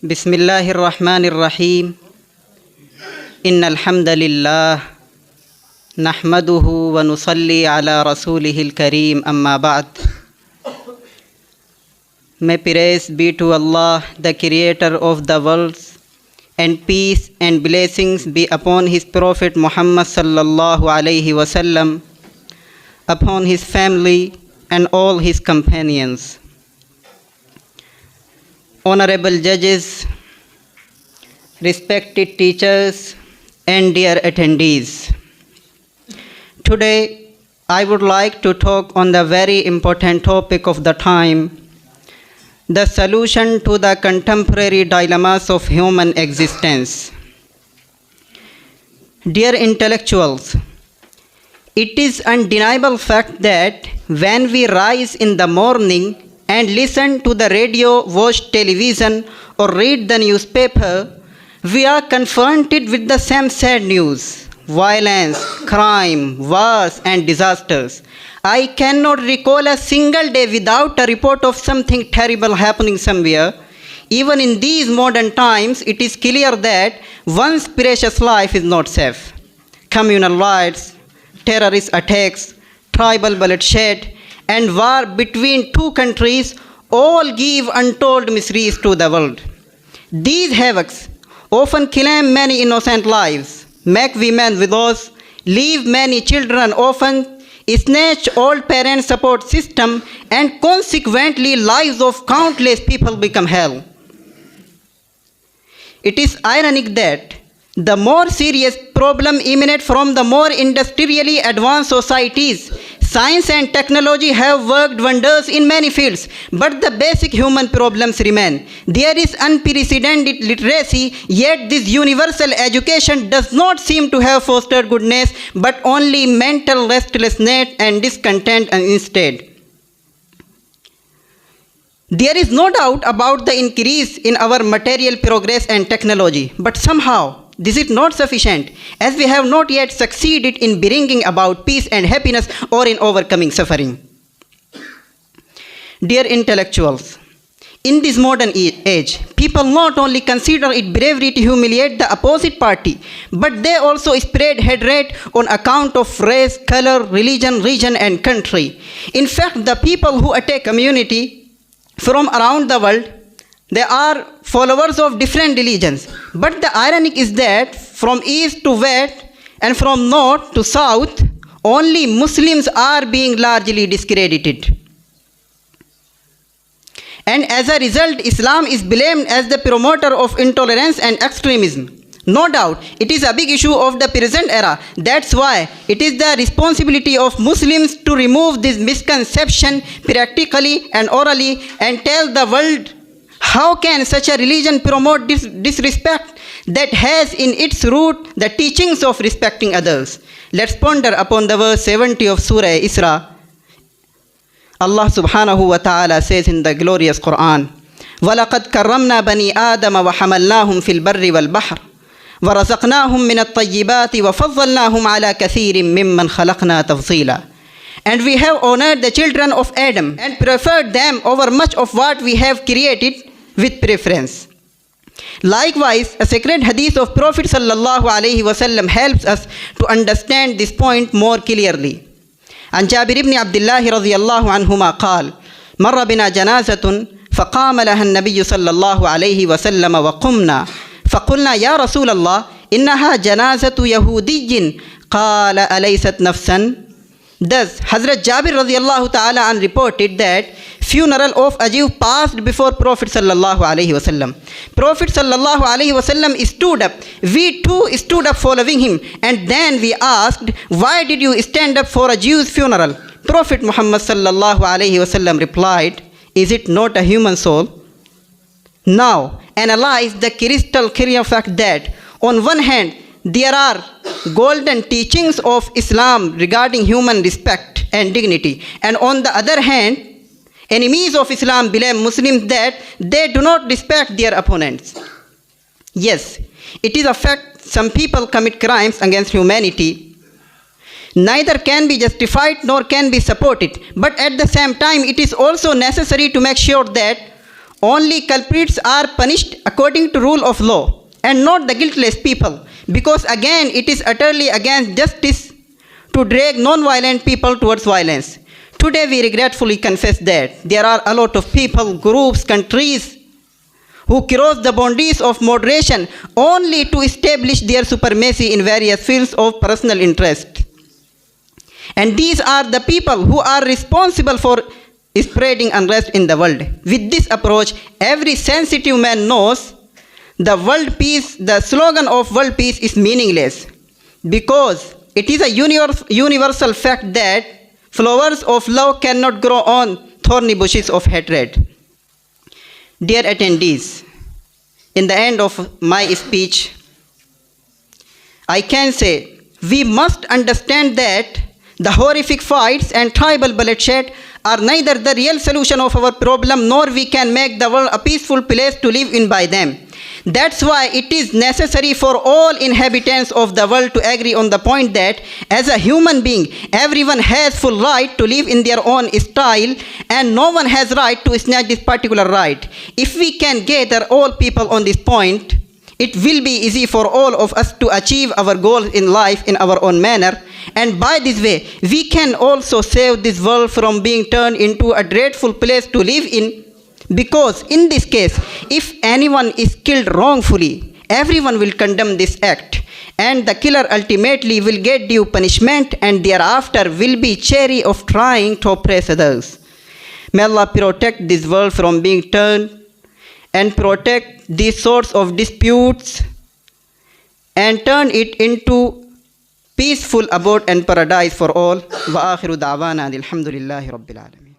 Bismillahir Rahmanir Rahim. Innal hamdalillah nahmaduhu wa nusalli ala rasulihil kareem amma ba'd. May praise be to Allah, the creator of the worlds, and peace and blessings be upon his prophet Muhammad sallallahu alaihi wasallam, upon his family and all his companions. Honorable judges, respected teachers, and dear attendees. Today, I would like to talk on the very important topic of the time, the solution to the contemporary dilemmas of human existence. Dear intellectuals, it is undeniable fact that when we rise in the morning and listen to the radio, watch television, or read the newspaper, we are confronted with the same sad news: violence, crime, wars, and disasters. I cannot recall a single day without a report of something terrible happening somewhere. Even in these modern times, it is clear that one's precious life is not safe. Communal riots, terrorist attacks, tribal bloodshed, and war between two countries all give untold miseries to the world. These havocs often claim many innocent lives, make women widows, leave many children orphans, snatch old parent support system, and consequently lives of countless people become hell. It is ironic that the more serious problem emanate from the more industrially advanced societies. Science and technology have worked wonders in many fields, but the basic human problems remain. There is unprecedented literacy, yet this universal education does not seem to have fostered goodness, but only mental restlessness and discontent instead. There is no doubt about the increase in our material progress and technology, but somehow this is not sufficient, as we have not yet succeeded in bringing about peace and happiness or in overcoming suffering. Dear intellectuals, in this modern age, people not only consider it bravery to humiliate the opposite party, but they also spread hatred on account of race, color, religion, region, and country. In fact, the people who attack community from around the world, they are followers of different religions. But the irony is that from east to west and from north to south, only Muslims are being largely discredited. And as a result, Islam is blamed as the promoter of intolerance and extremism. No doubt, it is a big issue of the present era. That's why it is the responsibility of Muslims to remove this misconception practically and orally and tell the world how can such a religion promote disrespect that has in its root the teachings of respecting others. Let's ponder upon the verse 70 of Surah Isra. Allah subhanahu wa ta'ala says in the glorious Quran, وَلَقَدْ كَرَّمْنَا بَنِي آدَمَ وَحَمَلْنَاهُمْ فِي الْبَرِّ وَالْبَحْرِ وَرَزَقْنَاهُمْ مِنَ الطَّيِّبَاتِ وَفَضَّلْنَاهُمْ عَلَى كَثِيرٍ مِّمَّنْ خَلَقْنَا تَفْضِيلًا. And we have honored the children of Adam and preferred them over much of what we have created with preference. Likewise, a sacred hadith of Prophet sallallahu alaihi wasallam helps us to understand this point more clearly. عن جابر بن عبد الله رضي الله عنهما قال: مر بنا جنازة فقام لها النبي صلى الله عليه وسلم وقمنا فقلنا يا رسول الله إنها جنازة يهودي قال أليست نفسا. Thus, Hazrat Jabir radiallahu ta'ala an reported that funeral of a Jew passed before Prophet sallallahu alaihi wasallam. Prophet sallallahu alaihi wasallam stood up. We too stood up following him. And then we asked, why did you stand up for a Jew's funeral? Prophet Muhammad sallallahu alaihi wasallam replied, is it not a human soul? Now, analyze the crystal clear fact that on one hand, there are golden teachings of Islam regarding human respect and dignity. And on the other hand, enemies of Islam blame Muslims that they do not respect their opponents. Yes, it is a fact some people commit crimes against humanity. Neither can be justified nor can be supported. But at the same time, it is also necessary to make sure that Only culprits are punished according to rule of law and not the guiltless people, because again it is utterly against justice to drag non-violent people towards violence. Today we regretfully confess that there are a lot of people, groups, countries who cross the boundaries of moderation only to establish their supremacy in various fields of personal interest. And these are the people who are responsible for spreading unrest in the world. With this approach, every sensitive man knows the slogan of world peace is meaningless, because it is a universal fact that flowers of love cannot grow on thorny bushes of hatred. Dear attendees, in the end of my speech, I can say we must understand that the horrific fights and tribal bloodshed are neither the real solution of our problem, nor we can make the world a peaceful place to live in by them. That's why it is necessary for all inhabitants of the world to agree on the point that as a human being, everyone has full right to live in their own style, and no one has right to snatch this particular right. If we can gather all people on this point, it will be easy for all of us to achieve our goals in life in our own manner. And by this way, we can also save this world from being turned into a dreadful place to live in. Because in this case, if anyone is killed wrongfully, everyone will condemn this act, and the killer ultimately will get due punishment, and thereafter will be chary of trying to oppress others. May Allah protect this world from being turned and protect these sorts of disputes and turn it into peaceful abode and paradise for all. Wa akhiru da'wana alhamdulillahi rabbil alamin.